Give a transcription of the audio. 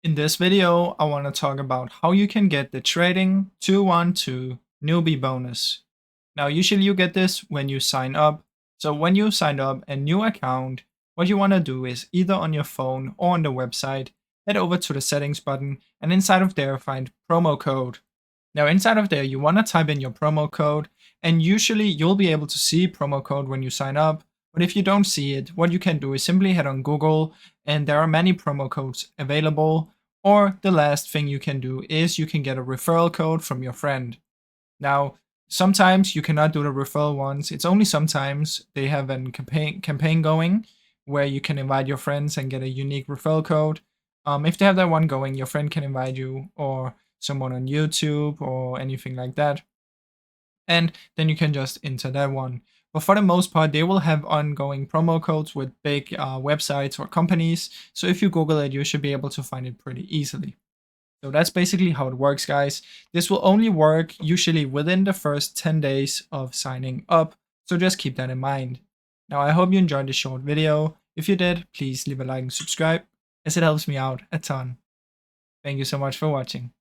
In this video, I want to talk about how you can get the trading 212 newbie bonus. Now, usually you get this when you sign up. So when you sign up a new account, what you want to do is either on your phone or on the website, head over to the settings button and inside of there find promo code. Now inside of there, you want to type in your promo code and usually you'll be able to see promo code when you sign up. But if you don't see it, what you can do is simply head on Google and there are many promo codes available. Or the last thing you can do is you can get a referral code from your friend. Now, sometimes you cannot do the referral ones. It's only sometimes they have a campaign going where you can invite your friends and get a unique referral code. If they have that one going, your friend can invite you or someone on YouTube or anything like that. And then you can just enter that one. But for the most part, they will have ongoing promo codes with big websites or companies. So if you Google it, you should be able to find it pretty easily. So that's basically how it works, guys. This will only work usually within the first 10 days of signing up. So just keep that in mind. Now, I hope you enjoyed this short video. If you did, please leave a like and subscribe as it helps me out a ton. Thank you so much for watching.